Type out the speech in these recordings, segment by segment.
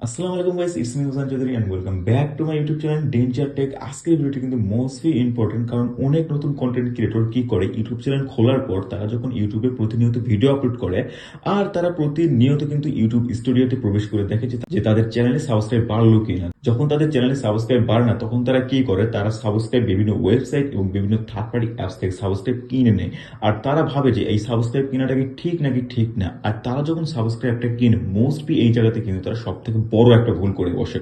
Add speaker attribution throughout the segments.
Speaker 1: আসসালামু আলাইকুম guys, it's me Hussain Chowdhury and welcome back to my YouTube channel danger tech. আজকের ভিডিওটি কিন্তু মোস্টলি ইম্পর্টেন্ট, কারণ অনেক নতুন কন্টেন্ট ক্রিয়েটর কি করে ইউটিউব চ্যানেল খোলার পর তারা যখন ইউটিউবে প্রতিনিয়ত ভিডিও আপলোড করে আর তারা প্রতিনিয়ত কিন্তু ইউটিউব স্টুডিওতে প্রবেশ করে দেখে যে তাদের চ্যানেলে সাবস্ক্রাইব বাড়লো কিনা। যখন তাদের চ্যানেলে সাবস্ক্রাইব বাড়ে না তখন তারা কি করে, তারা সাবস্ক্রাইব বিভিন্ন ওয়েবসাইট এবং বিভিন্ন থার্ড পার্টি অ্যাপস থেকে সাবস্ক্রাইব কিনে নেয়। আর তারা ভাবে যে এই সাবস্ক্রাইব কেনাটা কি ঠিক নাকি ঠিক না। আর তারা যখন সাবস্ক্রাইবটা কিনে মোস্টলি এই জায়গাতে কিন্তু তারা সব থেকে বড় একটা ভুল করে বসে।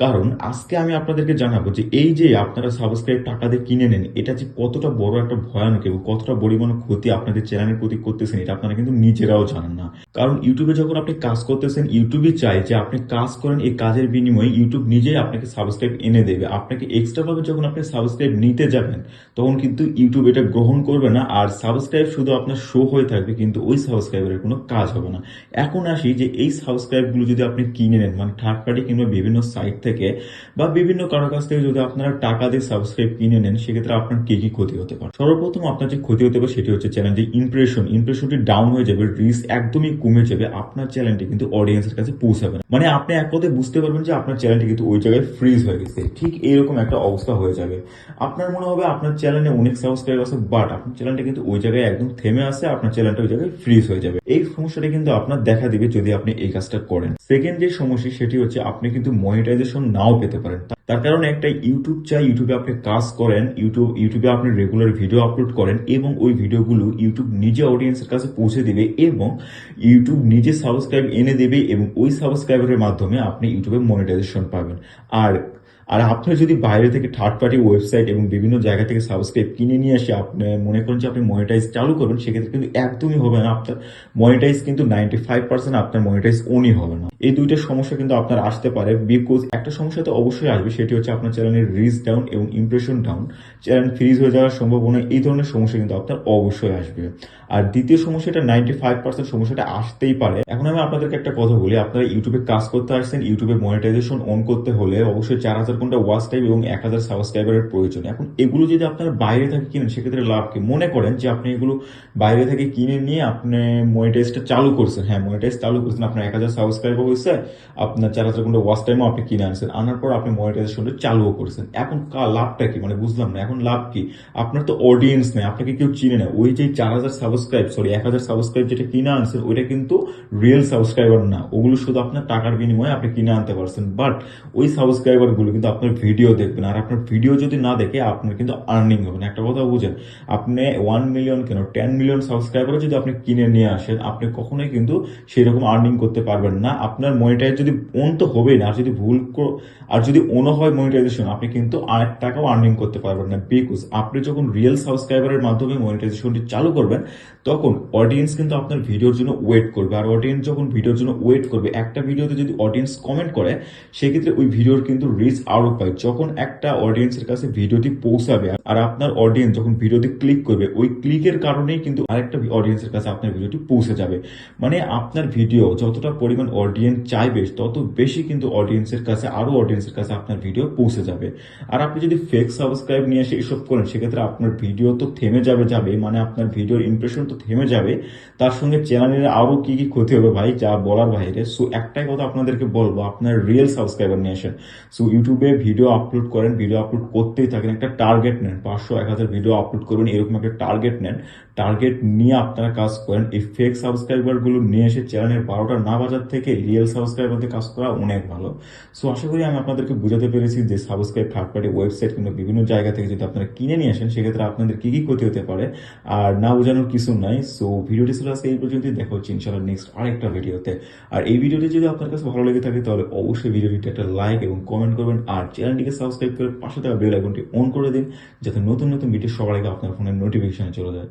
Speaker 1: কারণ আজকে আমি আপনাদেরকে জানাবো যে এই যে আপনারা সাবস্ক্রাইব টাকা দিয়ে কিনে নেন, এটা যে কতটা বড় একটা ভয়ানক এবং কতটা পরিমাণ ক্ষতি আপনাদের চ্যানেলের প্রতি করতেছেন, এটা আপনারা কিন্তু নিজেরাও জানেন না। কারণ ইউটিউবে যখন আপনি কাজ করতেছেন, ইউটিউবই চাই যে আপনি কাজ করেন, এই কাজের বিনিময়ে ইউটিউব নিজেই আপনাকে সাবস্ক্রাইব এনে দেবে। আপনাকে এক্সট্রা ভাবে যখন আপনি সাবস্ক্রাইব নিতে যাবেন তখন কিন্তু ইউটিউব এটা গ্রহণ করবে না, আর সাবস্ক্রাইব শুধু আপনার শো হয়ে থাকবে কিন্তু ওই সাবস্ক্রাইবারের কোনো কাজ হবে না। এখন আসি যে এই সাবস্ক্রাইব গুলো যদি আপনি কিনে নেন, মানে থার্ড পার্টি কিংবা বিভিন্ন সাইট থেকে বা বিভিন্ন কারো কাছ থেকে যদি আপনারা টাকা দিয়ে সাবস্ক্রাইব কিনে নেন, সেক্ষেত্রে আপনার কি কি ক্ষতি হতে পারে। সর্বপ্রথম আপনার যে ক্ষতি হতে পারে সেটি হচ্ছে চ্যানেল যে ইমপ্রেশনটি ডাউন হয়ে যাবে, রিচ একদমই কমে যাবে, আপনার চ্যানেলটি কিন্তু অডিয়েন্সের কাছে পৌঁছাবে না। মানে আপনি এক কথায় বুঝতে পারবেন যে আপনার চ্যানেলটি কিন্তু ওই জায়গায় ফ্রিজ হয়ে গেছে, ঠিক এইরকম একটা অবস্থা হয়ে যাবে। আপনার মনে হবে আপনার চ্যানেলে অনেক সাবস্ক্রাইব আছে, বাট আপনার চ্যানেলটা কিন্তু ওই জায়গায় একদম থেমে আছে, আপনার চ্যানেলটা ওই জায়গায় ফ্রিজ হয়ে যাবে। এই সমস্যাটা কিন্তু আপনার দেখা দিবে যদি আপনি এই কাজটা করেন। সেকেন্ড যে সমস্যা সেটি হচ্ছে আপনি কিন্তু মনিটাইজেশন নাও পেতে পারেন। তার কারণে একটা ইউটিউব চাই, ইউটিউবে আপনি কাজ করেন, ইউটিউবে আপনি রেগুলার ভিডিও আপলোড করেন এবং ওই ভিডিওগুলো ইউটিউব নিজে অডিয়েন্সের কাছে পৌঁছে দিবে এবং ইউটিউব নিজে সাবস্ক্রাইব এনে দেবে এবং ওই সাবস্ক্রাইবারের মাধ্যমে আপনি ইউটিউবে মনিটাইজেশন পাবেন। আর আর আপনি যদি বাইরে থেকে থার্ড পার্টি ওয়েবসাইট এবং বিভিন্ন জায়গা থেকে সাবস্ক্রাইব কিনে নিয়ে আসে আপনি মনে করেন যে আপনি মনিটাইজ চালু করবেন, সেক্ষেত্রে কিন্তু একদমই হবে না। আপনার মনিটাইজ কিন্তু 95% আপনার মনিটাইজ অনই হবে না। এই দুইটা সমস্যা কিন্তু আপনার আসতে পারে, বিকজ একটা সমস্যা তো অবশ্যই আসবে, সেটি হচ্ছে আপনার চ্যানেলের রিচ ডাউন এবং ইমপ্রেশন ডাউন, চ্যানেল ফ্রিজ হয়ে যাওয়ার সম্ভাবনা, এই ধরনের সমস্যা কিন্তু আপনার অবশ্যই আসবে। আর দ্বিতীয় সমস্যাটা 95% সমস্যাটা আসতেই পারে। এখন আমি আপনাদেরকে একটা কথা বলি, আপনারা ইউটিউবে কাজ করতে আসছেন, ইউটিউবে মনিটাইজেশন অন করতে হলে অবশ্যই 4000 ঘন্টা ওয়াচ টাইম এবং 1000 সাবস্ক্রাইবারের প্রয়োজন। এখন এগুলো যদি আপনারা বাইরে থেকে কিনেন সেক্ষেত্রে লাভ কি? মনে করেন যে আপনি এগুলো বাইরে থেকে কিনে নিয়ে আপনি মনিটাইজটা চালু করছেন, হ্যাঁ মনিটাইজ চালু করছেন, আপনার 1000 সাবস্ক্রাইবার হয়েছে, আপনার 4000 ঘন্টা ওয়াচ টাইমও আপনি কিনে আনছেন, আনার পর আপনি মনিটাইজেশনটা চালুও করছেন। এখন লাভটা কি? মানে বুঝলাম না, এখন লাভ কি? আপনার তো অডিয়েন্স নেই, আপনাকে কেউ চিনে না। ওই যে 4000 সাবস্ক্রাইব, সরি 1000 সাবস্ক্রাইব যেটা কিনে আনছেন ওইটা কিন্তু রিয়েল সাবস্ক্রাইবার না, ওগুলো শুধু আপনার টাকার বিনিময়ে আপনি কিনে আনতে পারছেন। বাট ওই সাবস্ক্রাইবার গুলো কিন্তু আপনার ভিডিও দেখবেন, আর আপনার ভিডিও যদি না দেখে আপনার কিন্তু আর্নিং হবে না। একটা কথা বুঝেন, আপনি 1 মিলিয়ন কেন 10 মিলিয়ন সাবস্ক্রাইবার যদি আপনি কিনে নিয়ে আসেন, আপনি কখনোই কিন্তু সেরকম আর্নিং করতে পারবেন না। আপনার মনিটাইজ যদি অন তো হবে না, আর যদি আর যদি অন হয় মনিটাইজেশন, আপনি কিন্তু 1 টাকাও আর্নিং করতে পারবেন না। বিকজ আপনি যখন রিয়েল সাবস্ক্রাইবারের মাধ্যমে মনিটাইজেশনটি চালু করবেন তখন অডিয়েন্স কিন্তু আপনার ভিডিওর জন্য ওয়েট করবে, আর অডিয়েন্স যখন ভিডিওর জন্য ওয়েট করবে, একটা ভিডিওতে যদি অডিয়েন্স কমেন্ট করে সেক্ষেত্রে ওই ভিডিওর কিন্তু রিচ আরো পায়। যখন একটা অডিয়েন্সের কাছে ভিডিওটি পৌঁছাবে আর আপনার অডিয়েন্স যখন ভিডিওতে ক্লিক করবে, ওই ক্লিকের কারণেই কিন্তু আরেকটা অডিয়েন্সের কাছে আপনার ভিডিওটি পৌঁছে যাবে। মানে আপনার ভিডিও যতটা পরিমাণ অডিয়েন্স চাইবে তত বেশি কিন্তু অডিয়েন্সের কাছে, আরো অডিয়েন্সের কাছে আপনার ভিডিও পৌঁছে যাবে। আর আপনি যদি ফেক সাবস্ক্রাইব নিয়ে এসে এসব করেন সেক্ষেত্রে আপনার ভিডিও তো থেমে যাবে, মানে আপনার ভিডিওর ইমপ্রেশন তো থেমে যাবে, তার সঙ্গে চ্যানেলের আরো কি কি ক্ষতি হবে ভাই, যা বলার বাইরে। সো একটাই কথা আপনাদেরকে বলবো, আপনার রিয়েল সাবস্ক্রাইবার নিয়ে আসেন। সো ইউটিউবে ভিডিও আপলোড করেন, ভিডিও আপলোড করতেই থাকেন, একটা টার্গেট নেন, 500-1000 ভিডিও আপলোড করবেন, এরকম একটা টার্গেট নেন। টার্গেট নিয়ে আপনারা কাজ করেন। এই ফেক সাবস্ক্রাইবার গুলো নিয়ে এসে চ্যানেলের 12টা না বাজার থেকে রিয়েল সাবস্ক্রাইবারদের কাজ করা অনেক ভালো। সো আশা করি আমি আপনাদেরকে বুঝাতে পেরেছি যে সাবস্ক্রাইব থার্ড পার্টি ওয়েবসাইট কিংবা বিভিন্ন জায়গা থেকে যদি আপনারা কিনে নিয়ে আসেন সেক্ষেত্রে আপনাদের কি কি ক্ষতি হতে পারে, আর না বোঝানোর কিছু নাই। সো ভিডিওটি ছিল আজকে এই পর্যন্তই, দেখা হচ্ছে ইনশাআল্লাহ নেক্সট আরেকটা ভিডিওতে। আর এই ভিডিওটি যদি আপনার কাছে ভালো লেগে থাকে তাহলে অবশ্যই ভিডিওটিতে একটা লাইক এবং কমেন্ট করবেন, আর চ্যানেলটিকে সাবস্ক্রাইব করে পাশে থাকা বেল আইকনটি অন করে দিন যাতে নতুন নতুন ভিডিও সবার আগে আপনার ফোনের নোটিফিকেশনে চলে যায়।